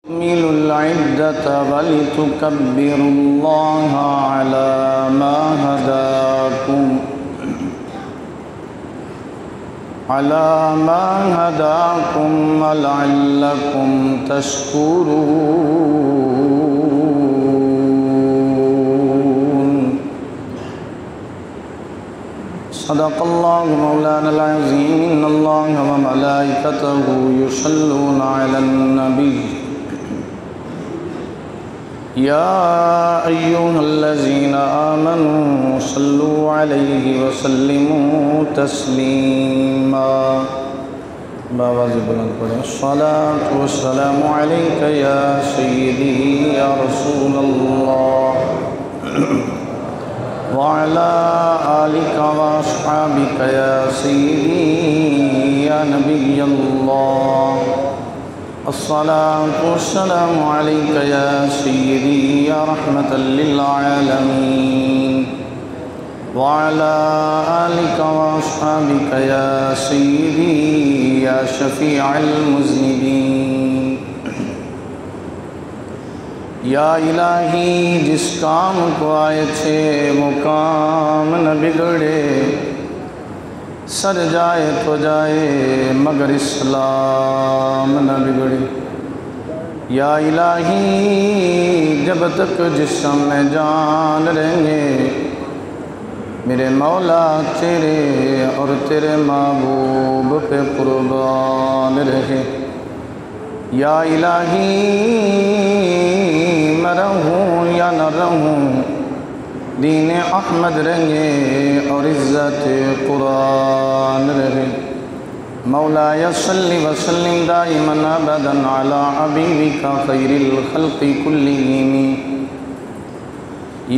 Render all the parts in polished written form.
أكملوا العدة ولتكبروا الله على ما هداكم ولعلكم تشكرون. صدق الله مولانا العظيم. إن الله وملائكته يصلون على النبي يا أيها الذين آمنوا صلوا عليه وسلموا تسليما. الصلاة والسلام عليك يا سيدي يا رسول الله وعلى آلك وأصحابك يا سيدي يا نبي الله. الصلاة والسلام عليك يا سيدي يا رحمة للعالمين وعلى آلك وأصحابك يا سيدي يا شفيع المذنبين. یا الہی جس کام کو آئے تھے وہ کام نہ بگڑے، سر جائے تو جائے مگر اسلام نہ بگڑے. یا الہی جب تک جسم میں جان رہیں گے میرے مولا تیرے اور تیرے محبوب پہ قربان رہے. یا الہی میں رہوں یا نہ رہوں دین احمد رہیں اور عزت قرآن رہے. مولا صلی وسلم دائما ابدا علی حبیبک خیر الخلق کلہم.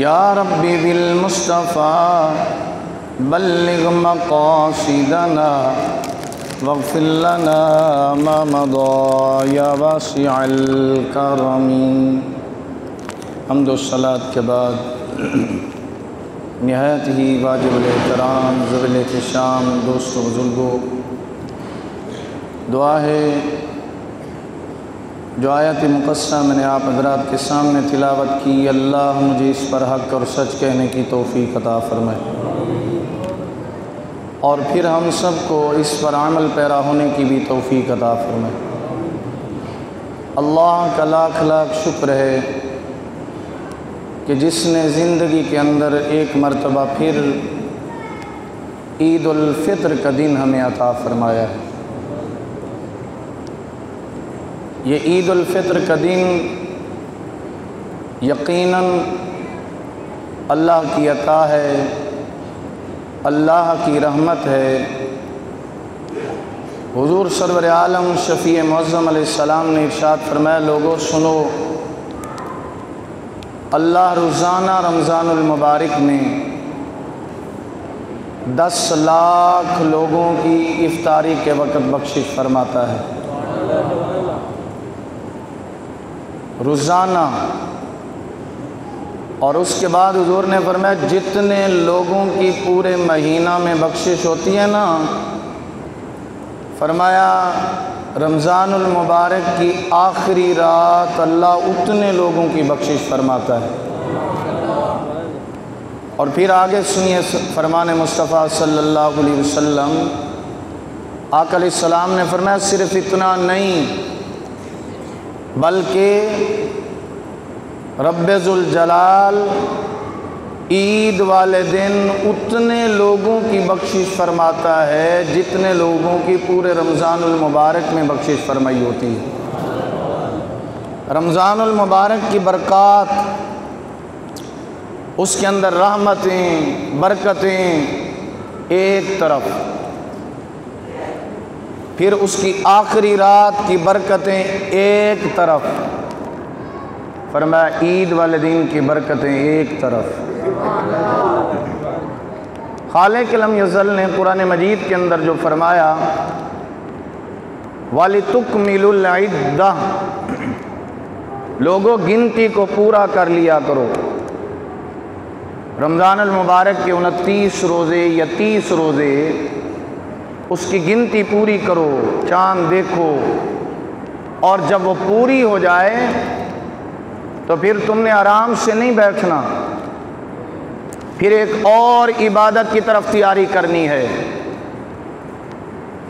یا ربی بالمصطفیٰ بلغ مقاصدنا واغفر لنا ما مضى یا واسع الکرم. حمد و صلاۃ کے بعد نہایت ہی واجب الاحترام ذوی الاحتشام دوست و بزرگوں، دعا ہے جو آیت مقدسہ میں نے آپ حضرات کے سامنے تلاوت کی، اللہ مجھے اس پر حق اور سچ کہنے کی توفیق عطا فرمائے اور پھر ہم سب کو اس پر عمل پیرا ہونے کی بھی توفیق عطا فرمائے. اللہ کا لاکھ لاکھ شکر ہے کہ جس نے زندگی کے اندر ایک مرتبہ پھر عید الفطر کا دن ہمیں عطا فرمایا ہے. یہ عید الفطر کا دن یقیناً اللہ کی عطا ہے، اللہ کی رحمت ہے. حضور سرور عالم شفیع معظم علیہ السلام نے ارشاد فرمایا، لوگوں سنو، اللہ روزانہ رمضان المبارک میں 10 لاکھ لوگوں کی افطاری کے وقت بخشش فرماتا ہے. روزانہ. اور اس کے بعد حضور نے فرمایا جتنے لوگوں کی پورے مہینہ میں بخشش ہوتی ہے نا، فرمایا رمضان المبارک کی آخری رات اللہ اتنے لوگوں کی بخشش فرماتا ہے. اور پھر آگے سنیے فرمان مصطفیٰ صلی اللہ علیہ وسلم. آقا علیہ السلام نے فرمایا صرف اتنا نہیں بلکہ رب ذوالجلال عید والے دن اتنے لوگوں کی بخشش فرماتا ہے جتنے لوگوں کی پورے رمضان المبارک میں بخشش فرمائی ہوتی ہے. رمضان المبارک کی برکات، اس کے اندر رحمتیں برکتیں ایک طرف، پھر اس کی آخری رات کی برکتیں ایک طرف، فرمایا عید والے دن کی برکتیں ایک طرف. خالق لم یزل نے قرآن مجید کے اندر جو فرمایا وَلِتُكْمِلُوا الْعِدَّةَ، لوگوں گنتی کو پورا کر لیا کرو. رمضان المبارک کے 29 روزے یا 30 روزے اس کی گنتی پوری کرو. چاند دیکھو، اور جب وہ پوری ہو جائے تو پھر تم نے آرام سے نہیں بیٹھنا، پھر ایک اور عبادت کی طرف تیاری کرنی ہے،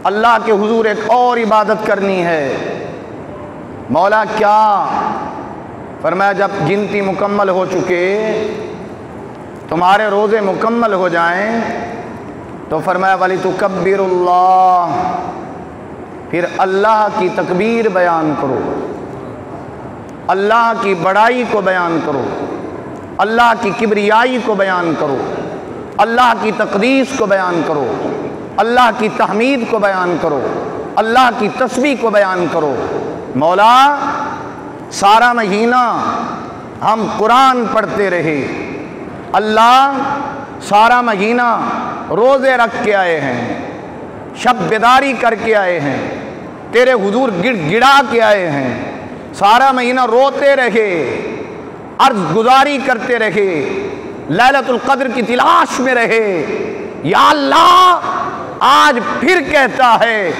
اللہ کے حضور ایک اور عبادت کرنی ہے۔ مولا کیا؟ فرمایا جب گنتی مکمل ہو چکے، تمہارے روزے مکمل ہو جائیں تو فرمایا وَلِتُكَبِّرُ اللَّهَ، پھر اللہ کی تکبیر بیان کرو، اللہ کی بڑائی کو بیان کرو، اللہ کی کبریائی کو بیان کرو، اللہ کی تقدیس کو بیان کرو، اللہ کی تحمید کو بیان کرو، اللہ کی تسبیح کو بیان کرو۔ مولا سارا مہینہ ہم قرآن پڑھتے رہے، اللہ سارا مہینہ روزے رکھ کے آئے ہیں، شب بیداری کر کے آئے ہیں، تیرے حضور گڑ گڑا کے آئے ہیں، سارا مہینہ روتے رہے، عرض گزاری کرتے رہے، لیلۃ القدر کی تلاش میں رہے۔ یا اللہ آج پھر کہتا ہے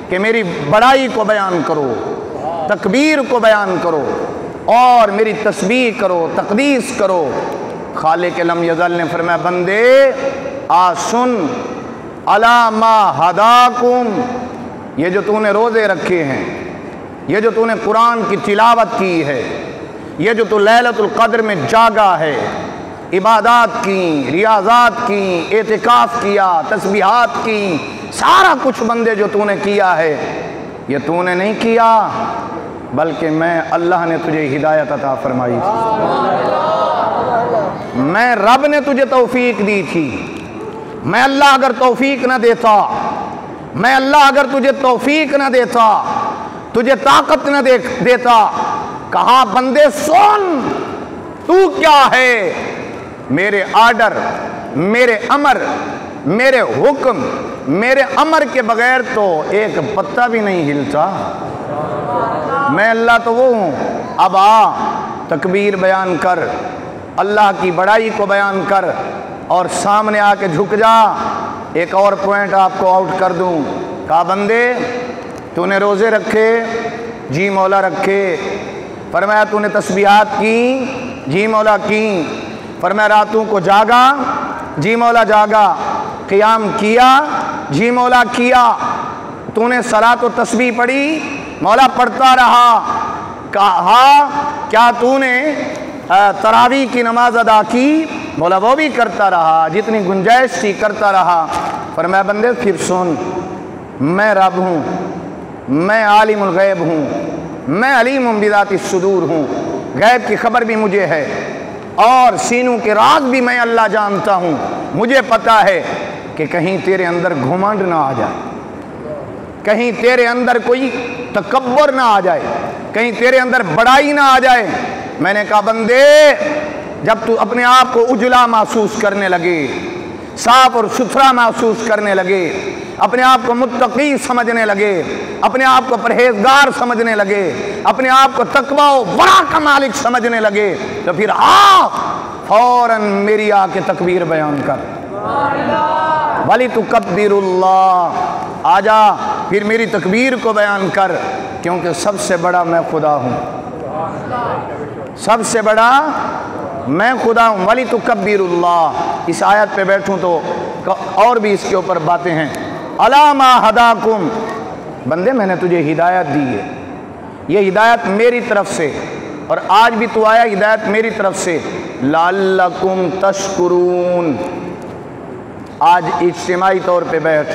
کہ میری بڑائی کو بیان کرو، تکبیر کو بیان کرو اور میری تسبیح کرو، تقدیس کرو۔ خالق لم یزل نے فرمایا بندے آ سن، الا ما ہداکم، یہ جو تو نے روزے رکھے ہیں، یہ جو تو نے قرآن کی تلاوت کی ہے، یہ جو تو لیلۃ القدر میں جاگا ہے، عبادات کی، ریاضات کی، اعتکاف کیا، تسبیحات کی، سارا کچھ بندے جو تو نے کیا ہے، یہ تو نے نہیں کیا بلکہ میں اللہ نے تجھے ہدایت عطا فرمائی تھی، میں رب نے تجھے توفیق دی تھی۔ میں اللہ اگر توفیق نہ دیتا، میں اللہ اگر تجھے توفیق نہ دیتا، تجھے طاقت نہ دیتا، کہا بندے سن، تو کیا ہے؟ میرے آرڈر، میرے امر، میرے حکم، میرے امر کے بغیر تو ایک پتہ بھی نہیں ہلتا۔ میں اللہ تو وہ ہوں۔ اب آ تکبیر بیان کر، اللہ کی بڑائی کو بیان کر اور سامنے آ کے جھک جا۔ ایک اور پوائنٹ آپ کو آؤٹ کر دوں، کہا بندے تو نے روزے رکھے؟ جی مولا رکھے۔ فرمایا تو نے تسبیحات کی؟ جی مولا کی۔ فرمایا راتوں کو جاگا؟ جی مولا جاگا۔ قیام کیا؟ جی مولا کیا۔ تو نے صلاۃ و تسبیح پڑھی؟ مولا پڑھتا رہا۔ کہا کیا تو نے تراویح کی نماز ادا کی؟ مولا وہ بھی کرتا رہا، جتنی گنجائش تھی کرتا رہا۔ فرمایا بندے پھر سن، میں رب ہوں، میں عالم الغیب ہوں، میں علیم بذات الصدور ہوں، غیب کی خبر بھی مجھے ہے اور سینوں کے راز بھی میں اللہ جانتا ہوں۔ مجھے پتا ہے کہ کہیں تیرے اندر گھمنڈ نہ آ جائے، کہیں تیرے اندر کوئی تکبر نہ آ جائے، کہیں تیرے اندر بڑائی نہ آ جائے۔ میں نے کہا بندے جب تو اپنے آپ کو اجلا محسوس کرنے لگے، صاف اور ستھرا محسوس کرنے لگے، اپنے آپ کو متقی سمجھنے لگے، اپنے آپ کو پرہیزگار سمجھنے لگے، اپنے آپ کو تقوی و ورع کا مالک سمجھنے لگے، تو پھر فوراً میری آ کے تکبیر بیان کر، وَلِتُكَبِّرُ اللَّهَ، آجا پھر میری تکبیر کو بیان کر، کیونکہ سب سے بڑا میں خدا ہوں، سب سے بڑا میں خدا ہوں۔ وَلِتُكَبِّرُ اللَّهَ، اس آیت پہ بیٹھوں تو اور بھی اس کے اوپر باتیں ہیں۔ أَلَا مَا هَدَاكُمْ، بندے میں نے تجھے ہدایت دی ہے، یہ ہدایت میری طرف سے، اور آج بھی تو آیا ہدایت میری طرف سے، لَعَلَّكُمْ تَشْكُرُونَ۔ آج اجتماعی طور پہ بیٹھ،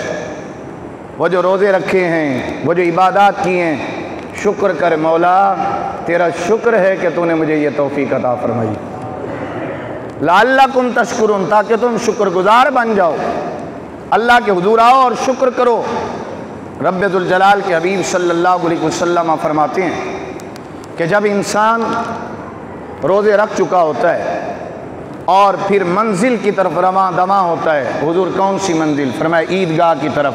وہ جو روزے رکھے ہیں، وہ جو عبادات کی ہیں، شکر کر مولا، تیرا شکر ہے کہ تو نے مجھے یہ توفیق عطا فرمائی۔ لعلکم تشکرون، تاکہ تم شکر گزار بن جاؤ، اللہ کے حضور آؤ اور شکر کرو۔ رب ذوالجلال کے حبیب صلی اللہ علیہ وسلم فرماتے ہیں کہ جب انسان روزے رکھ چکا ہوتا ہے اور پھر منزل کی طرف رواں دواں ہوتا ہے، حضور کون سی منزل؟ فرمایا عیدگاہ کی طرف۔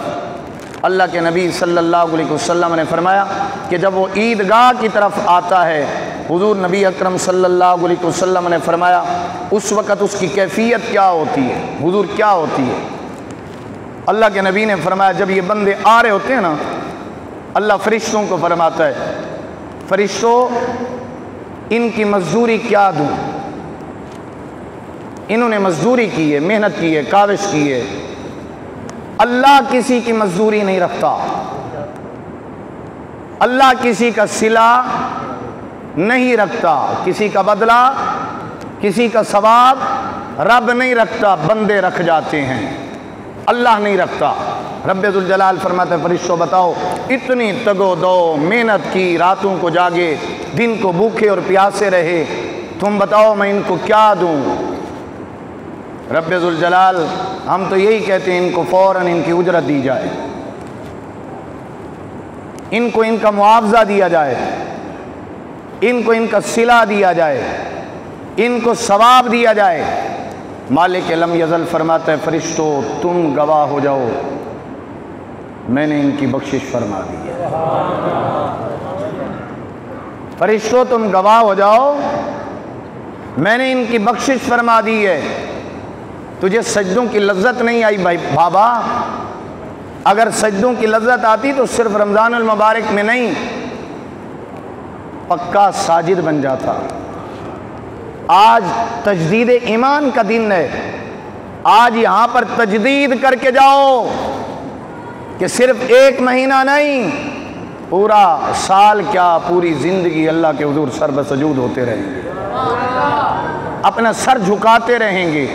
اللہ کے نبی صلی اللہ علیہ وسلم نے فرمایا کہ جب وہ عیدگاہ کی طرف آتا ہے، حضور نبی اکرم صلی اللہ علیہ وسلم نے فرمایا اس وقت اس کی کیفیت کیا ہوتی ہے؟ حضور کیا ہوتی ہے؟ اللہ کے نبی نے فرمایا جب یہ بندے آ رہے ہوتے ہیں نا، اللہ فرشتوں کو فرماتا ہے فرشتوں ان کی مزدوری کیا دوں؟ انہوں نے مزدوری کی ہے، محنت کی ہے، کاوش کی ہے۔ اللہ کسی کی مزدوری نہیں رکھتا، اللہ کسی کا صلہ نہیں رکھتا، کسی کا بدلہ، کسی کا ثواب رب نہیں رکھتا، بندے رکھ جاتے ہیں، اللہ نہیں رکھتا۔ رب ذوالجلال فرماتا ہے فرشتوں بتاؤ، اتنی تگو دو محنت کی، راتوں کو جاگے، دن کو بھوکے اور پیاسے رہے، تم بتاؤ میں ان کو کیا دوں؟ رب ذوالجلال ہم تو یہی کہتے ہیں ان کو فوراً ان کی اجرت دی جائے، ان کو ان کا معاوضہ دیا جائے، ان کو ان کا صلہ دیا جائے، ان کو ثواب دیا جائے۔ مالک لم یزل فرماتا ہے فرشتوں تم گواہ ہو جاؤ، میں نے ان کی بخشش فرما دی ہے۔ فرشتوں تم گواہ ہو جاؤ، میں نے ان کی بخشش فرما دی ہے۔ تجھے سجدوں کی لذت نہیں آئی بھائی بابا، اگر سجدوں کی لذت آتی تو صرف رمضان المبارک میں نہیں، پکا ساجد بن جاتا۔ آج تجدید ایمان کا دن ہے، آج یہاں پر تجدید کر کے جاؤ کہ صرف ایک مہینہ نہیں، پورا سال کیا پوری زندگی اللہ کے حضور سر بسجود ہوتے رہیں گے، اپنا سر جھکاتے رہیں گے،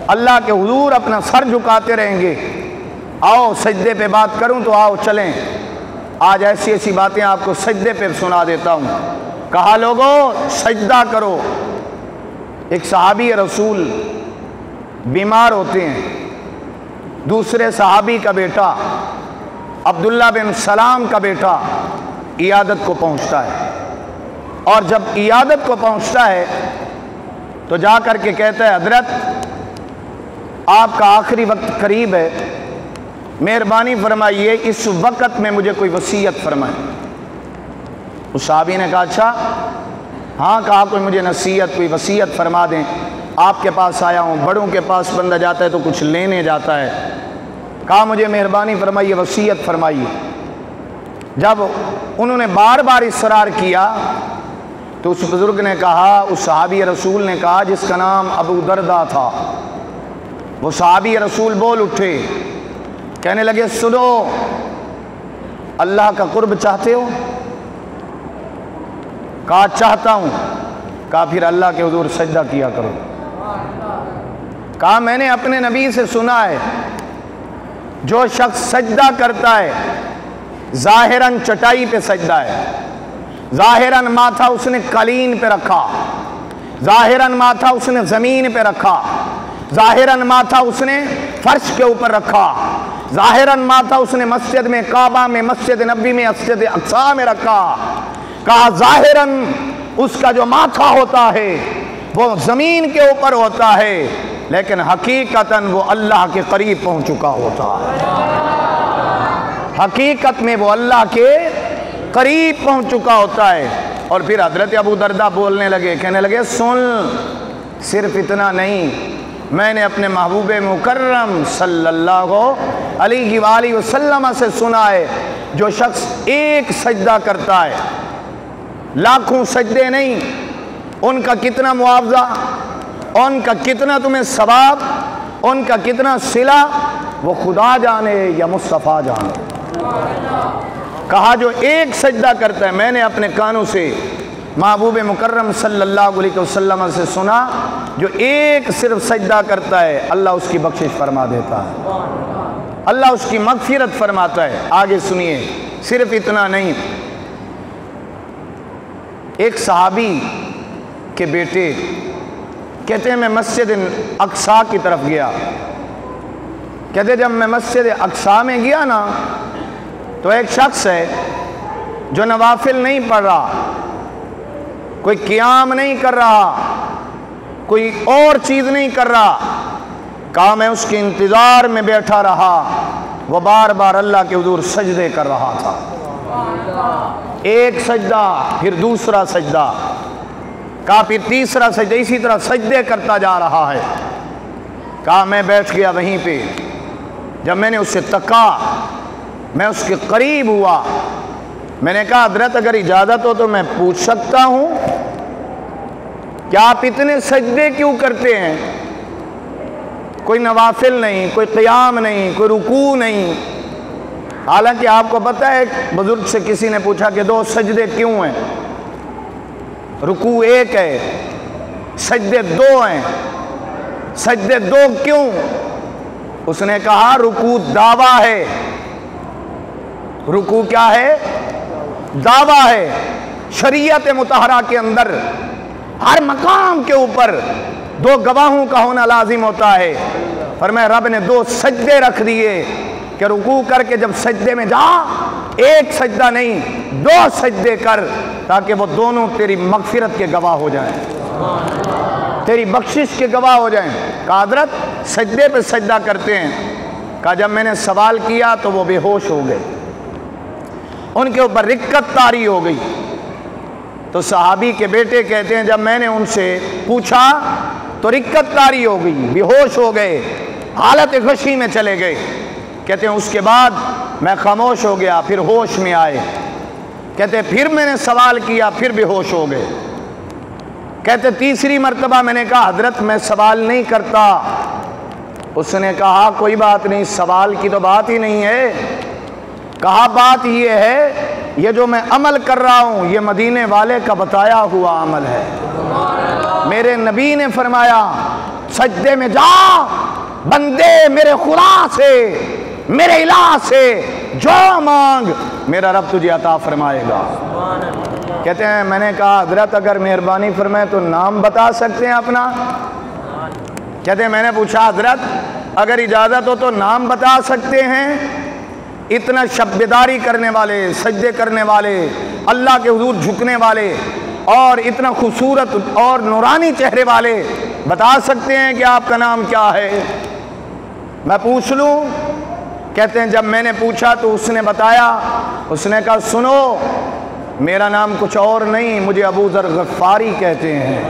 اللہ کے حضور اپنا سر جھکاتے رہیں گے۔ آؤ سجدے پہ بات کروں تو آؤ چلیں، آج ایسی ایسی باتیں آپ کو سجدے پہ سنا دیتا ہوں۔ کہا لوگوں سجدہ کرو۔ ایک صحابی رسول بیمار ہوتے ہیں، دوسرے صحابی کا بیٹا عبداللہ بن سلام کا بیٹا عیادت کو پہنچتا ہے، اور جب عیادت کو پہنچتا ہے تو جا کر کے کہتا ہے حضرت آپ کا آخری وقت قریب ہے، مہربانی فرمائیے اس وقت میں مجھے کوئی وصیت فرمائیں۔ اس صحابی نے کہا اچھا ہاں، کہا کوئی مجھے نصیحت کوئی وصیت فرما دیں، آپ کے پاس آیا ہوں۔ بڑوں کے پاس بندہ جاتا ہے تو کچھ لینے جاتا ہے، کہا مجھے مہربانی فرمائیے وصیت فرمائیے۔ جب انہوں نے بار بار اصرار کیا تو اس بزرگ نے کہا، اس صحابی رسول نے کہا جس کا نام ابو دردہ تھا، وہ صحابی رسول بول اٹھے، کہنے لگے سنو، اللہ کا قرب چاہتے ہو؟ کہا چاہتا ہوں۔ کہا پھر اللہ کے حضور سجدہ کیا کرو۔ کہا میں نے اپنے نبی سے سنا ہے جو شخص سجدہ کرتا ہے ظاہراً چٹائی پہ سجدہ ہے، ظاہراً ماتھا اس نے قالین پہ رکھا، ظاہراً ماتھا اس نے زمین پہ رکھا، ظاہراً ماتھا اس نے فرش کے اوپر رکھا، ظاہراً ماتھا اس نے مسجد میں کعبہ میں مسجد نبی میں مسجد اقصی میں رکھا۔ کہا ظاہراً اس کا جو ماتھا ہوتا ہے وہ زمین کے اوپر ہوتا ہے، لیکن حقیقتاً وہ اللہ کے قریب پہنچ چکا ہوتا ہے، حقیقت میں وہ اللہ کے قریب پہنچ چکا ہوتا ہے۔ اور پھر حضرت ابو دردہ بولنے لگے، کہنے لگے سن، صرف اتنا نہیں، میں نے اپنے محبوب مکرم صلی اللہ علیہ وآلہ وسلم سے سنا ہے جو شخص ایک سجدہ کرتا ہے، لاکھوں سجدے نہیں، ان کا کتنا معاوضہ، ان کا کتنا تمہیں ثواب، ان کا کتنا صلہ وہ خدا جانے یا مصطفیٰ جانے۔ کہا جو ایک سجدہ کرتا ہے، میں نے اپنے کانوں سے محبوب مکرم صلی اللہ علیہ وسلم سے سنا جو ایک صرف سجدہ کرتا ہے اللہ اس کی بخشش فرما دیتا ہے، اللہ اس کی مغفرت فرماتا ہے۔ آگے سنیے، صرف اتنا نہیں، ایک صحابی کے بیٹے کہتے ہیں میں مسجد اقصی کی طرف گیا، کہتے جب میں مسجد اقصی میں گیا نا تو ایک شخص ہے جو نوافل نہیں پڑھ رہا، کوئی قیام نہیں کر رہا، کوئی اور چیز نہیں کر رہا۔ کہا میں اس کے انتظار میں بیٹھا رہا، وہ بار بار اللہ کے حضور سجدے کر رہا تھا، ایک سجدہ پھر دوسرا سجدہ، کہا پھر تیسرا سجدہ، اسی طرح سجدے کرتا جا رہا ہے۔ کہا میں بیٹھ گیا وہیں پہ، جب میں نے اسے تکا، میں اس کے قریب ہوا، میں نے کہا حضرت اگر اجازت ہو تو میں پوچھ سکتا ہوں کہ آپ اتنے سجدے کیوں کرتے ہیں؟ کوئی نوافل نہیں، کوئی قیام نہیں، کوئی رکوع نہیں۔ حالانکہ آپ کو پتہ ہے ایک بزرگ سے کسی نے پوچھا کہ 2 سجدے کیوں ہیں؟ رکوع 1 ہے، سجدے 2 ہیں، سجدے 2 کیوں؟ اس نے کہا رکوع دعویٰ ہے۔ رکوع کیا ہے؟ دعویٰ ہے۔ شریعت مطہرہ کے اندر ہر مقام کے اوپر 2 گواہوں کا ہونا لازم ہوتا ہے۔ فرمایا رب نے 2 سجدے رکھ دیے کہ رکوع کر کے جب سجدے میں جا، 1 سجدہ نہیں 2 سجدے کر، تاکہ وہ دونوں تیری مغفرت کے گواہ ہو جائیں، تیری بخشش کے گواہ ہو جائیں۔ کہا حضرت سجدے پہ سجدہ کرتے ہیں؟ کہا جب میں نے سوال کیا تو وہ بے ہوش ہو گئے، ان کے اوپر رکت طاری ہو گئی۔ تو صحابی کے بیٹے کہتے ہیں جب میں نے ان سے پوچھا تو رکت طاری ہو گئی، بے ہوش ہو گئے، حالت غشی میں چلے گئے۔ کہتے ہیں اس کے بعد میں خاموش ہو گیا، پھر ہوش میں آئے۔ کہتے ہیں پھر میں نے سوال کیا، پھر بے ہوش ہو گئے۔ کہتے تیسری مرتبہ میں نے کہا حضرت میں سوال نہیں کرتا۔ اس نے کہا کوئی بات نہیں، سوال کی تو بات ہی نہیں ہے۔ کہا بات یہ ہے یہ جو میں عمل کر رہا ہوں یہ مدینے والے کا بتایا ہوا عمل ہے۔ میرے نبی نے فرمایا سجدے میں جا بندے، میرے خدا سے، میرے الہ سے جو مانگ میرا رب تجھے عطا فرمائے گا۔ کہتے ہیں میں نے کہا حضرت اگر مہربانی فرمائے تو نام بتا سکتے ہیں اپنا؟ کہتے ہیں میں نے پوچھا حضرت اگر اجازت ہو تو نام بتا سکتے ہیں؟ اتنا شب بیداری کرنے والے، سجدے کرنے والے، اللہ کے حضور جھکنے والے، اور اتنا خوبصورت اور نورانی چہرے والے، بتا سکتے ہیں کہ آپ کا نام کیا ہے؟ میں پوچھ لوں؟ کہتے ہیں جب میں نے پوچھا تو اس نے بتایا۔ اس نے کہا سنو میرا نام کچھ اور نہیں، مجھے ابو ذر غفاری کہتے ہیں،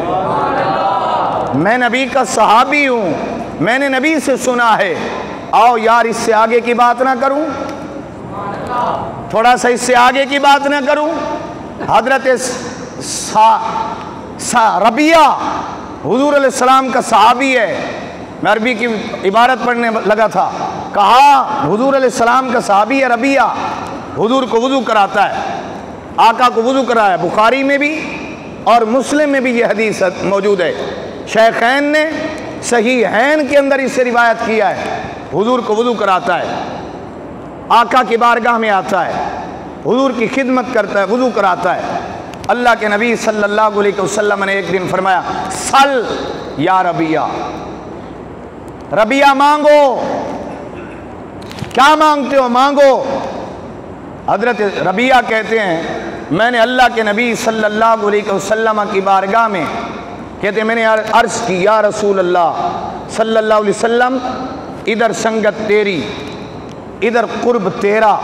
میں نبی کا صحابی ہوں، میں نے نبی سے سنا ہے۔ آؤ یار اس سے آگے کی بات نہ کروں، تھوڑا سا اس سے آگے کی بات نہ کروں۔ حضرت ربیہ حضور علیہ السلام کا صحابی ہے۔ میں عربی کی عبارت پڑھنے لگا تھا، کہا حضور علیہ السلام کا صحابی ہے ربیہ، حضور کو وضو کراتا ہے، آقا کو وضو کرایا۔ بخاری میں بھی اور مسلم میں بھی یہ حدیث موجود ہے، شیخین نے صحیحین کے اندر اس سے روایت کیا ہے۔ حضور کو وضو کراتا ہے، آقا کی بارگاہ میں آتا ہے، حضور کی خدمت کرتا ہے، وضو کراتا ہے۔ اللہ کے نبی صلی اللہ علیہ وسلم نے ایک دن فرمایا سل یا ربیہ، ربیہ مانگو، کیا مانگتے ہو مانگو۔ حضرت ربیہ کہتے ہیں میں نے اللہ کے نبی صلی اللہ علیہ وسلم کی بارگاہ میں، کہتے ہیں میں نے عرض کی یا رسول اللہ صلی اللہ علیہ وسلم ادھر سنگت تیری، ادھر قرب تیرا،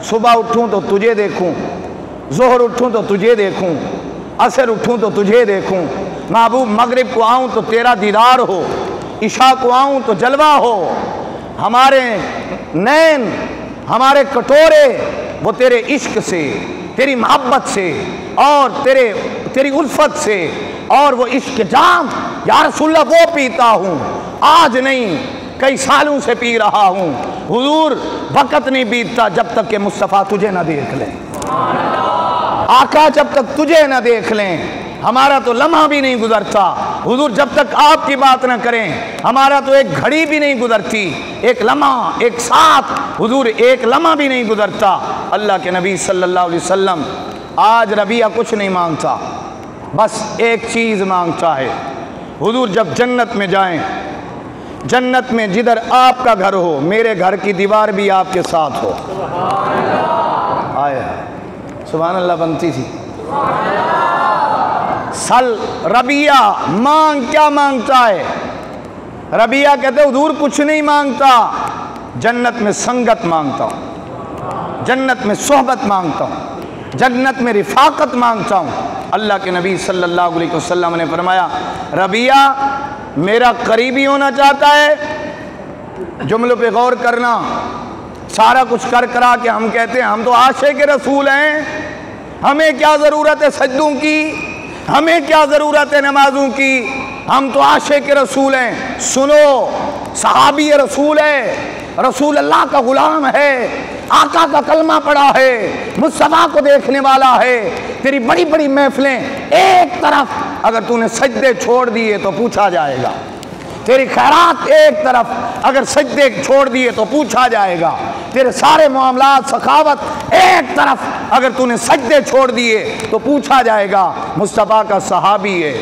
صبح اٹھوں تو تجھے دیکھوں، ظہر اٹھوں تو تجھے دیکھوں، عصر اٹھوں تو تجھے دیکھوں، محبوب مغرب کو آؤں تو تیرا دیدار ہو، عشاء کو آؤں تو جلوہ ہو، ہمارے نین، ہمارے کٹورے وہ تیرے عشق سے، تیری محبت سے اور تیری الفت سے، اور وہ عشق جام یا رسول اللہ وہ پیتا ہوں، آج نہیں کئی سالوں سے پی رہا ہوں۔ حضور وقت نہیں بیتتا جب تک کہ مصطفیٰ تجھے نہ دیکھ لیں، آقا جب تک تجھے نہ دیکھ لیں ہمارا تو لمحہ بھی نہیں گزرتا۔ حضور جب تک آپ کی بات نہ کریں ہمارا تو ایک گھڑی بھی نہیں گزرتی، ایک لمحہ، ایک ساتھ حضور ایک لمحہ بھی نہیں گزرتا۔ اللہ کے نبی صلی اللہ علیہ وسلم آج ربیہ کچھ نہیں مانگتا، بس ایک چیز مانگتا ہے۔ حضور جب جنت میں جائیں، جنت میں جدھر آپ کا گھر ہو میرے گھر کی دیوار بھی آپ کے ساتھ ہو۔ آئے سبحان اللہ بنتی تھی۔ سل ربیہ مانگ، کیا مانگتا ہے؟ ربیہ کہتے حضور کچھ نہیں مانگتا، جنت میں سنگت مانگتا ہوں، جنت میں صحبت مانگتا ہوں، جنت میں رفاقت مانگتا ہوں۔ اللہ کے نبی صلی اللہ علیہ وسلم نے فرمایا ربیہ میرا قریبی ہونا چاہتا ہے؟ جملوں پہ غور کرنا، سارا کچھ کر کرا کے ہم کہتے ہیں ہم تو عاشق رسول ہیں، ہمیں کیا ضرورت ہے سجدوں کی، ہمیں کیا ضرورت ہے نمازوں کی، ہم تو عاشق رسول ہیں۔ سنو، صحابی رسول ہے، رسول اللہ کا غلام ہے، آقا کا کلمہ پڑھا ہے، مصطفیٰ کو دیکھنے والا ہے۔ تیری بڑی بڑی محفلیں ایک طرف، اگر تو نے سجدے چھوڑ دیے تو پوچھا جائے گا، تیری خیرات ایک طرف، اگر سجدے چھوڑ دیے تو پوچھا جائے گا، تیرے سارے معاملات سخاوت ایک طرف، اگر تو نے سجدے چھوڑ دیے تو پوچھا جائے گا۔ مصطفیٰ کا صحابی ہے،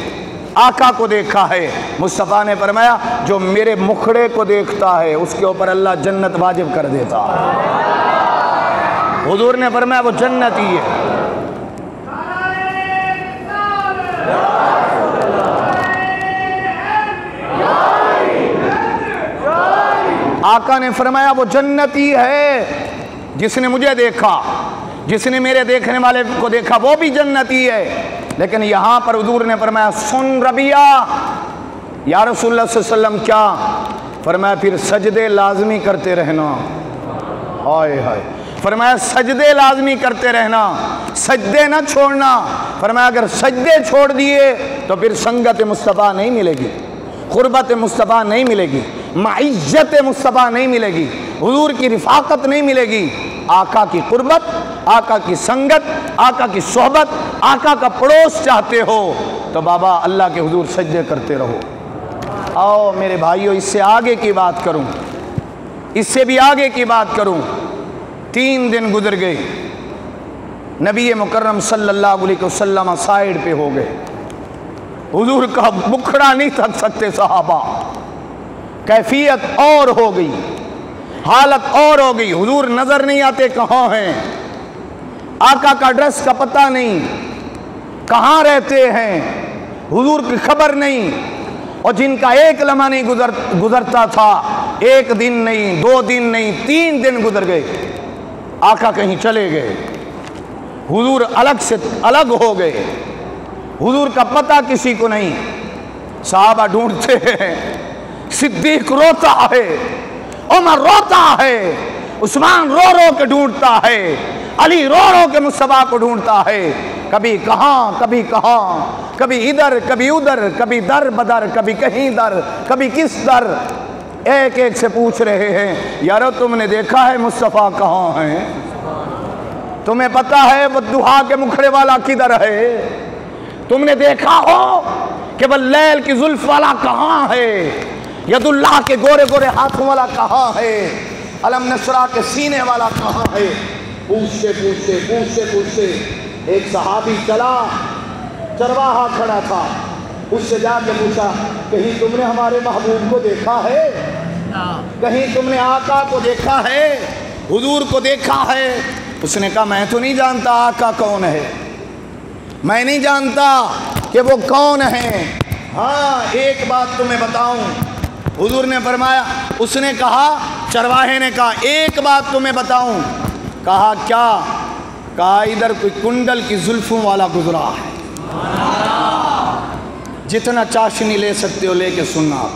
آقا کو دیکھا ہے، مصطفیٰ نے فرمایا جو میرے مکھڑے کو دیکھتا ہے اس کے اوپر اللہ جنت واجب کر دیتا ہے۔ حضور نے فرمایا وہ جنتی ہے۔ آقا نے فرمایا وہ جنتی ہے، جس نے مجھے دیکھا، جس نے میرے دیکھنے والے کو دیکھا وہ بھی جنتی ہے۔ لیکن یہاں پر حضور نے فرمایا سن ربیہ، یا رسول اللہ صلی اللہ علیہ وسلم کیا؟ فرمایا پھر سجدے لازمی کرتے رہنا۔ ہائے ہائے، فرمایا سجدے لازمی کرتے رہنا، سجدے نہ چھوڑنا۔ فرمایا اگر سجدے چھوڑ دیے تو پھر سنگت مصطفیٰ نہیں ملے گی، قربت مصطفیٰ نہیں ملے گی، معیت مصطفیٰ نہیں ملے گی، حضور کی رفاقت نہیں ملے گی۔ آقا کی قربت، آقا کی سنگت، آقا کی صحبت، آقا کا پڑوس چاہتے ہو تو بابا اللہ کے حضور سجدے کرتے رہو۔ آؤ میرے بھائیو، اس سے آگے کی بات کروں، اس سے بھی آگے کی بات کروں۔ 3 دن گزر گئے، نبی مکرم صلی اللہ علیہ وسلم سائیڈ پہ ہو گئے، حضور کا مکھڑا نہیں تھک سکتے صحابہ، کیفیت اور ہو گئی، حالت اور ہو گئی، حضور نظر نہیں آتے کہاں ہیں، آقا کا ڈریس کا پتہ نہیں، کہاں رہتے ہیں، حضور کی خبر نہیں۔ اور جن کا ایک لمحہ نہیں گزرتا تھا، 1 دن نہیں، 2 دن نہیں، 3 دن گزر گئے، آقا کہیں چلے گئے، حضور الگ سے الگ ہو گئے، حضور کا پتہ کسی کو نہیں۔ صحابہ ڈھونڈتے ہیں، صدیق روتا ہے، عمر روتا ہے، عثمان رو رو کے ڈھونڈتا ہے، علی رو رو کے مصطفیٰ کو ڈھونڈتا ہے، کبھی کہاں کبھی کہاں، کبھی ادھر کبھی ادھر، کبھی در بدر، کبھی کہیں در، کبھی کس در۔ ایک ایک سے پوچھ رہے ہیں یارو تم نے دیکھا ہے مصطفیٰ کہاں ہیں؟ تمہیں پتا ہے وہ دہا کے مکھڑے والا کدھر ہے؟ تم نے دیکھا ہو کہ وہ لیل کی زلف والا کہاں ہے؟ ید اللہ کے گورے گورے ہاتھوں والا کہاں ہے؟ علم نشرہ کے سینے والا کہاں ہے؟ پوچھتے پوچھتے پوچھتے پوچھتے ایک صحابی چلا، چرواہا کھڑا تھا، اس سے جا کے پوچھا کہیں تم نے ہمارے محبوب کو دیکھا ہے؟ کہیں تم نے آقا کو دیکھا ہے، حضور کو دیکھا ہے؟ اس نے کہا میں تو نہیں جانتا آقا کون ہے، میں نہیں جانتا کہ وہ کون ہے، ہاں ایک بات تمہیں بتاؤں۔ حضور نے فرمایا، اس نے کہا، چرواہے نے کہا ایک بات تمہیں بتاؤں۔ کہا کیا؟ کہا ادھر کوئی کنڈل کی زلفوں والا گزرا ہے، جتنا چاشنی لے سکتے ہو لے کے سننا۔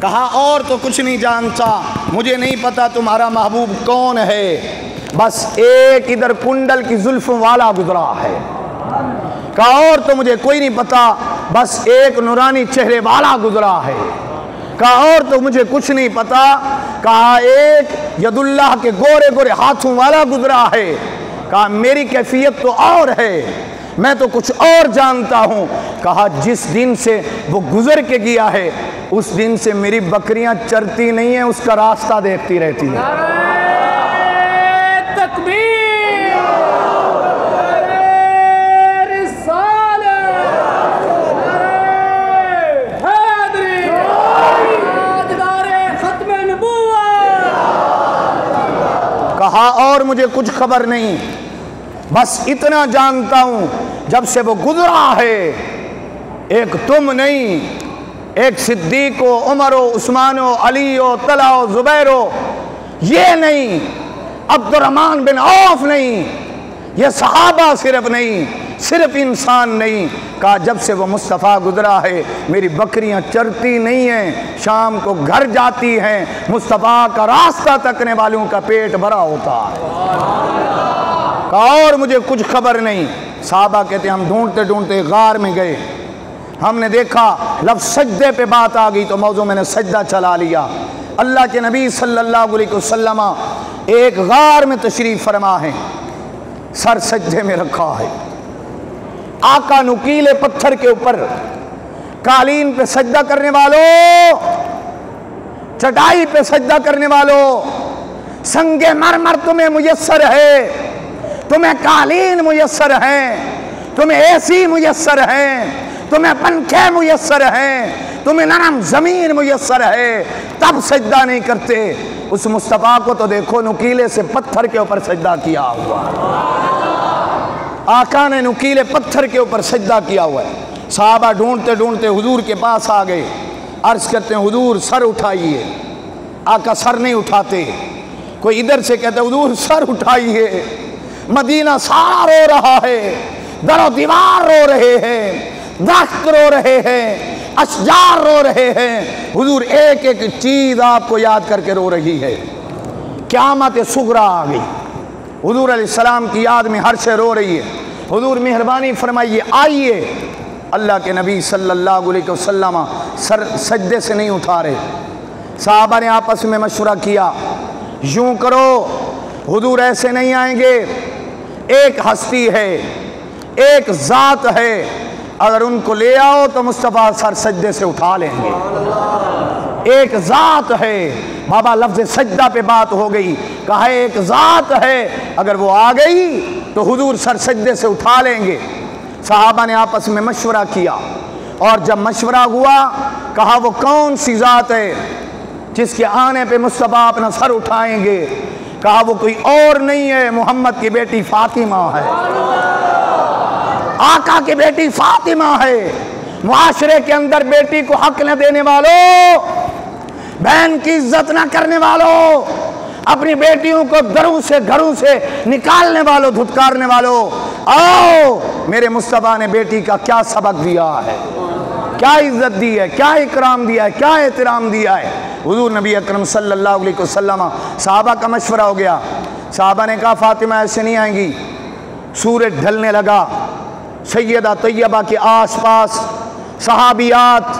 کہا اور تو کچھ نہیں جانتا، مجھے نہیں پتا تمہارا محبوب کون ہے، بس ایک ادھر کنڈل کی زلفوں والا گزرا ہے۔ کہا اور تو مجھے کوئی نہیں پتا، بس ایک نورانی چہرے والا گزرا ہے۔ کہا اور تو مجھے کچھ نہیں پتا، کہا ایک ید اللہ کے گورے گورے ہاتھوں والا گزرا ہے۔ کہا میری کیفیت تو اور ہے، میں تو کچھ اور جانتا ہوں۔ کہا جس دن سے وہ گزر کے گیا ہے اس دن سے میری بکریاں چرتی نہیں ہیں، اس کا راستہ دیکھتی رہتی ہیں۔ کہا اور مجھے کچھ خبر نہیں، بس اتنا جانتا ہوں جب سے وہ گزرا ہے، ایک تم نہیں، ایک صدیق و عمر و عثمان و علی و طلحہ و زبیر و یہ نہیں، عبد الرحمن بن عوف نہیں، یہ صحابہ صرف نہیں، صرف انسان نہیں، کہا جب سے وہ مصطفیٰ گزرا ہے میری بکریاں چرتی نہیں ہیں، شام کو گھر جاتی ہیں، مصطفیٰ کا راستہ تکنے والوں کا پیٹ بھرا ہوتا ہے۔ کہا اور مجھے کچھ خبر نہیں۔ صحابہ کہتے ہیں ہم ڈھونڈتے ڈھونڈتے غار میں گئے، ہم نے دیکھا لفظ سجدے پہ بات آ گئی تو موضوع میں نے سجدہ چلا لیا۔ اللہ کے نبی صلی اللہ علیہ وسلم ایک غار میں تشریف فرما ہے، سر سجدے میں رکھا ہے، آقا نکیلے پتھر کے اوپر قالین پہ سجدہ کرنے والوں، چٹائی پہ سجدہ کرنے والوں، سنگ مرمر تمہیں میسر ہے، تمہیں قالین میسر ہیں، تمہیں اے سی میسر ہیں، تمہیں پنکھے میسر ہیں، تمہیں نرم زمین میسر ہے، تب سجدہ نہیں کرتے۔ اس مصطفیٰ کو تو دیکھو نکیلے سے پتھر کے اوپر سجدہ کیا ہوا، آقا نے نکیلے پتھر کے اوپر سجدہ کیا ہوا ہے۔ صحابہ ڈھونڈتے ڈھونڈتے حضور کے پاس آ گئے، عرض کرتے ہیں حضور سر اٹھائیے، آقا سر نہیں اٹھاتے، کوئی ادھر سے کہتے حضور سر اٹھائیے، مدینہ سارا رو رہا ہے، در و دیوار رو رہے ہیں، درخت رو رہے ہیں، اشجار رو رہے ہیں، حضور ایک ایک چیز آپ کو یاد کر کے رو رہی ہے۔ قیامت صغریٰ آ گئی، حضور علیہ السلام کی یاد میں ہر شے رو رہی ہے۔ حضور مہربانی فرمائیے آئیے، اللہ کے نبی صلی اللہ علیہ وسلم سر سجدے سے نہیں اٹھا رہے۔ صحابہ نے آپس میں مشورہ کیا، یوں کرو حضور ایسے نہیں آئیں گے، ایک ہستی ہے، ایک ذات ہے، اگر ان کو لے آؤ تو مصطفیٰ سر سجدے سے اٹھا لیں گے۔ ایک ذات ہے، بابا لفظ سجدہ پہ بات ہو گئی، کہا ایک ذات ہے، اگر وہ آ گئی تو حضور سر سجدے سے اٹھا لیں گے۔ صحابہ نے آپس میں مشورہ کیا، اور جب مشورہ ہوا کہا وہ کون سی ذات ہے جس کے آنے پہ مصطفیٰ اپنا سر اٹھائیں گے؟ کہا وہ کوئی اور نہیں ہے، محمد کی بیٹی فاطمہ ہے، آقا کی بیٹی فاطمہ ہے۔ معاشرے کے اندر بیٹی کو حق نہ دینے والوں، بہن کی عزت نہ کرنے والوں، اپنی بیٹیوں کو گھروں سے نکالنے والوں، دھتکارنے والوں، آؤ میرے مصطفیٰ نے بیٹی کا کیا سبق دیا ہے، کیا عزت دی ہے، کیا اکرام دیا ہے، کیا احترام دیا ہے۔ حضور نبی اکرم صلی اللہ علیہ وسلم، صحابہ کا مشورہ ہو گیا، صحابہ نے کہا فاطمہ ایسے نہیں آئیں گی۔ سورج ڈھلنے لگا، سیدہ طیبہ کے آس پاس صحابیات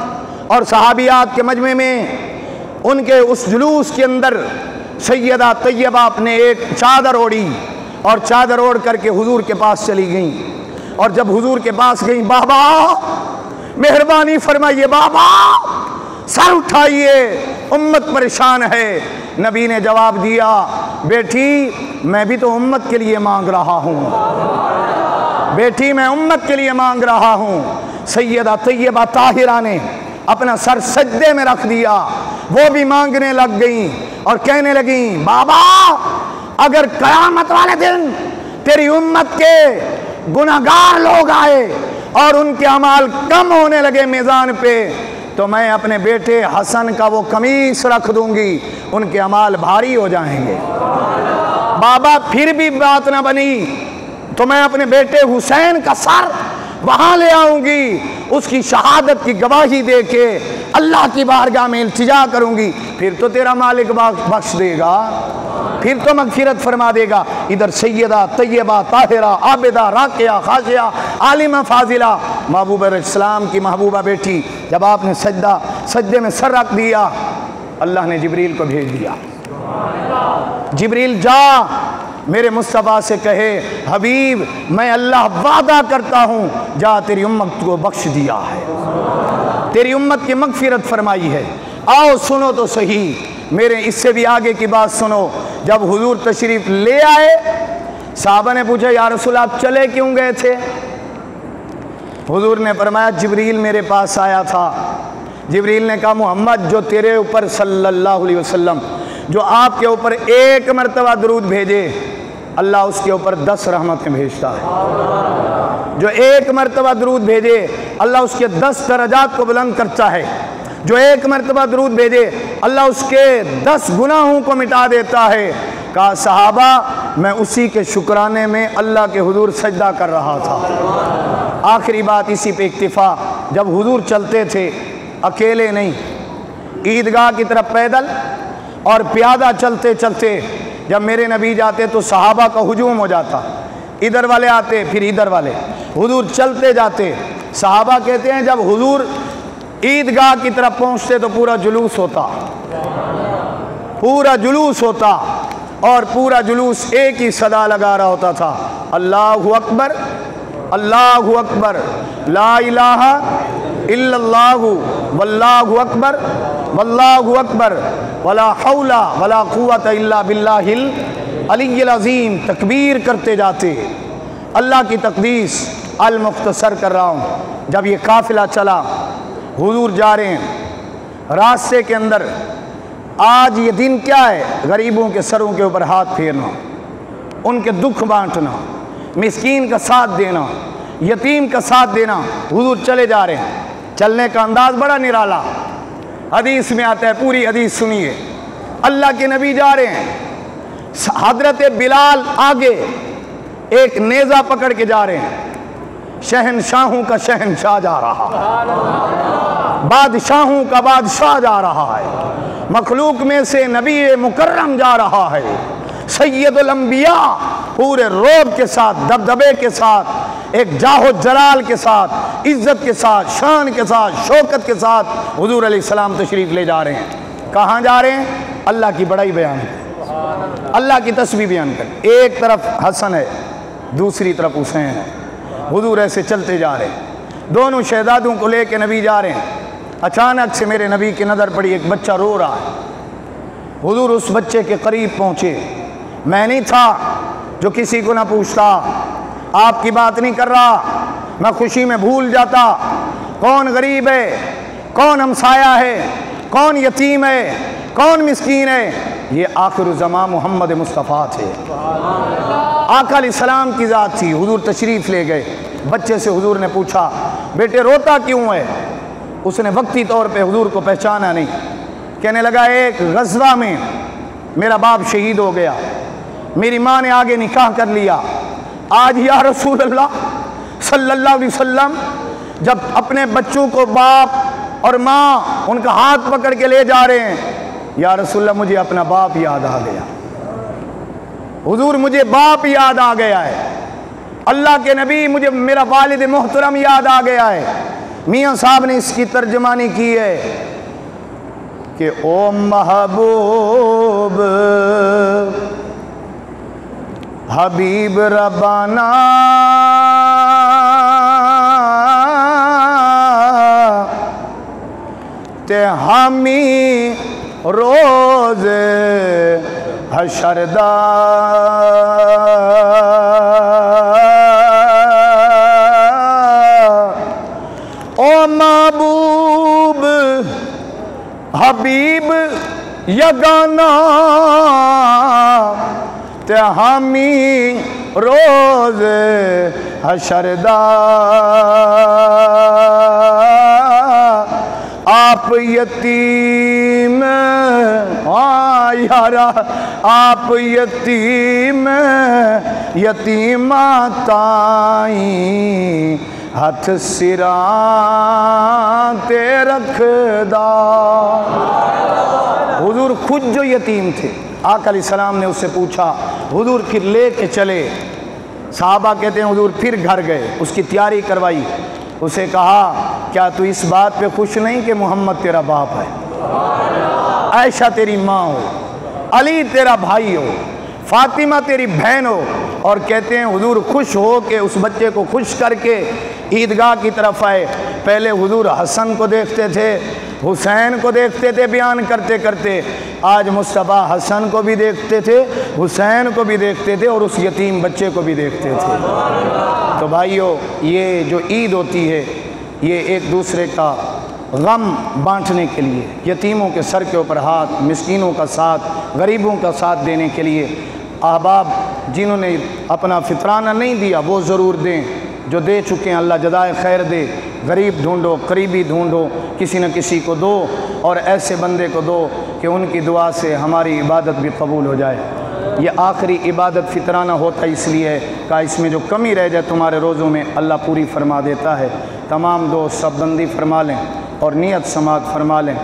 اور صحابیات کے مجمع میں ان کے اس جلوس کے اندر سیدہ طیبہ اپنے ایک چادر اوڑھی اور چادر اوڑھ کر کے حضور کے پاس چلی گئیں، اور جب حضور کے پاس گئیں، بابا مہربانی فرمائیے، بابا سر اٹھائیے، امت پریشان ہے۔ نبی نے جواب دیا، بیٹی میں بھی تو امت کے لیے مانگ رہا ہوں، بیٹی میں امت کے لیے مانگ رہا ہوں۔ سیدہ طیبہ طاہرہ نے اپنا سر سجدے میں رکھ دیا، وہ بھی مانگنے لگ گئیں اور کہنے لگیں، بابا اگر قیامت والے دن تیری امت کے گناہگار لوگ آئے اور ان کے اعمال کم ہونے لگے میزان پہ، تو میں اپنے بیٹے حسن کا وہ قمیص رکھ دوں گی، ان کے اعمال بھاری ہو جائیں گے۔ بابا پھر بھی بات نہ بنی تو میں اپنے بیٹے حسین کا سر وہاں لے آؤں گی، اس کی شہادت کی گواہی دے کے اللہ کی بارگاہ میں التجا کروں گی، پھر تو تیرا مالک بخش دے گا، پھر تو مغفرت فرما دے گا۔ ادھر سیدہ طیبہ طاہرہ عابدہ راکعہ خاشعہ عالمہ فاضلہ محبوب اسلام کی محبوبہ بیٹی، جب آپ نے سجدے میں سر رکھ دیا، اللہ نے جبریل کو بھیج دیا، جبریل جا میرے مصطفیٰ سے کہے، حبیب میں اللہ وعدہ کرتا ہوں، جا تیری امت کو بخش دیا ہے، تیری امت کی مغفرت فرمائی ہے۔ آؤ سنو تو صحیح، میرے اس سے بھی آگے کی بات سنو۔ جب حضور تشریف لے آئے، صحابہ نے پوچھا یا رسول آپ چلے کیوں گئے تھے؟ حضور نے فرمایا جبریل میرے پاس آیا تھا، جبریل نے کہا محمد جو تیرے اوپر صلی اللہ علیہ وسلم جو آپ کے اوپر ایک مرتبہ درود بھیجے، اللہ اس کے اوپر 10 رحمتیں بھیجتا ہے۔ جو ایک مرتبہ درود بھیجے، اللہ اس کے 10 درجات کو بلند کرتا ہے۔ جو ایک مرتبہ درود بھیجے، اللہ اس کے 10 گناہوں کو مٹا دیتا ہے۔ کہا صحابہ میں اسی کے شکرانے میں اللہ کے حضور سجدہ کر رہا تھا۔ آخری بات اسی پہ اکتفا، جب حضور چلتے تھے اکیلے نہیں، عیدگاہ کی طرف پیدل اور پیادہ چلتے چلتے جب میرے نبی جاتے تو صحابہ کا ہجوم ہو جاتا، ادھر والے آتے پھر ادھر والے، حضور چلتے جاتے۔ صحابہ کہتے ہیں جب حضور عیدگاہ کی طرف پہنچتے تو پورا جلوس ہوتا، پورا جلوس ہوتا، اور پورا جلوس ایک ہی صدا لگا رہا ہوتا تھا، اللہ اکبر اللہ اکبر لا الہ الا اللہ واللہ اکبر واللہ اکبر ولا حول ولا قوت الا باللہ العلی العظیم۔ تکبیر کرتے جاتے، اللہ کی تقدیس المختصر کر رہا ہوں۔ جب یہ قافلہ چلا، حضور جا رہے ہیں راستے کے اندر، آج یہ دن کیا ہے؟ غریبوں کے سروں کے اوپر ہاتھ پھیرنا، ان کے دکھ بانٹنا، مسکین کا ساتھ دینا، یتیم کا ساتھ دینا۔ حضور چلے جا رہے ہیں، چلنے کا انداز بڑا نرالا، حدیث میں آتا ہے، پوری حدیث سنیے۔ اللہ کے نبی جا رہے ہیں، حضرت بلال آگے ایک نیزہ پکڑ کے جا رہے ہیں، شہنشاہوں کا شہنشاہ جا رہا ہے، بادشاہوں کا بادشاہ جا رہا ہے، مخلوق میں سے نبی مکرم جا رہا ہے، سید الانبیاء پورے روب کے ساتھ، دبدبے کے ساتھ، ایک جاہ و جلال کے ساتھ، عزت کے ساتھ، شان کے ساتھ، شوکت کے ساتھ حضور علیہ السلام تشریف لے جا رہے ہیں۔ کہاں جا رہے ہیں؟ اللہ کی بڑائی بیان کریں، اللہ کی تسبیح بیان کریں۔ ایک طرف حسن ہے، دوسری طرف حسین ہے، حضور ایسے چلتے جا رہے ہیں، دونوں شہزادوں کو لے کے نبی جا رہے ہیں۔ اچانک سے میرے نبی کی نظر پڑی، ایک بچہ رو رہا ہے۔ حضور اس بچے کے قریب پہنچے، میں نہیں تھا جو کسی کو نہ پوچھتا، آپ کی بات نہیں کر رہا، میں خوشی میں بھول جاتا کون غریب ہے، کون ہمسایہ ہے، کون یتیم ہے، کون مسکین ہے۔ یہ آخر الزمان محمد مصطفیٰ تھے، آقا علیہ السلام کی ذات تھی۔ حضور تشریف لے گئے، بچے سے حضور نے پوچھا بیٹے روتا کیوں ہے؟ اس نے وقتی طور پہ حضور کو پہچانا نہیں، کہنے لگا ایک غزوہ میں میرا باپ شہید ہو گیا، میری ماں نے آگے نکاح کر لیا، آج یا رسول اللہ صلی اللہ علیہ وسلم جب اپنے بچوں کو باپ اور ماں ان کا ہاتھ پکڑ کے لے جا رہے ہیں، یا رسول اللہ مجھے اپنا باپ یاد آ گیا، حضور مجھے باپ یاد آ گیا ہے، اللہ کے نبی مجھے میرا والد محترم یاد آ گیا ہے۔ میاں صاحب نے اس کی ترجمانی کی ہے کہ او محبوب حبیب ربانا تے ہمی روز حشر دا او محبوب حبیب یگانا تے ہمی روز حشر دا آپ یتیم یارا آپ یتیم یتیماں تائیں ہاتھ سراں تے رکھ دا۔ حضور خود جو یتیم تھے، آقا علیہ السلام نے اس سے پوچھا، حضور پھر لے کے چلے، صحابہ کہتے ہیں حضور پھر گھر گئے، اس کی تیاری کروائی، اسے کہا کیا تو اس بات پہ خوش نہیں کہ محمد تیرا باپ ہے، عائشہ تیری ماں ہو، علی تیرا بھائی ہو، فاطمہ تیری بہن ہو، اور کہتے ہیں حضور خوش ہو کہ اس بچے کو خوش کر کے عیدگاہ کی طرف آئے۔ پہلے حضور حسن کو دیکھتے تھے، حسین کو دیکھتے تھے بیان کرتے کرتے، آج مصطفیٰ حسن کو بھی دیکھتے تھے، حسین کو بھی دیکھتے تھے، اور اس یتیم بچے کو بھی دیکھتے تھے۔ تو بھائیو، یہ جو عید ہوتی ہے یہ ایک دوسرے کا غم بانٹنے کے لیے، یتیموں کے سر کے اوپر ہاتھ، مسکینوں کا ساتھ، غریبوں کا ساتھ دینے کے لیے۔ احباب جنہوں نے اپنا فطرانہ نہیں دیا وہ ضرور دیں، جو دے چکے ہیں اللہ جزائے خیر دے۔ غریب ڈھونڈو، قریبی ڈھونڈو، کسی نہ کسی کو دو، اور ایسے بندے کو دو کہ ان کی دعا سے ہماری عبادت بھی قبول ہو جائے۔ یہ آخری عبادت فطرانہ ہوتا اس لیے ہے کہ اس میں جو کمی رہ جائے تمہارے روزوں میں اللہ پوری فرما دیتا ہے۔ تمام دوست سب بندی فرما لیں اور نیت سماعت فرما لیں۔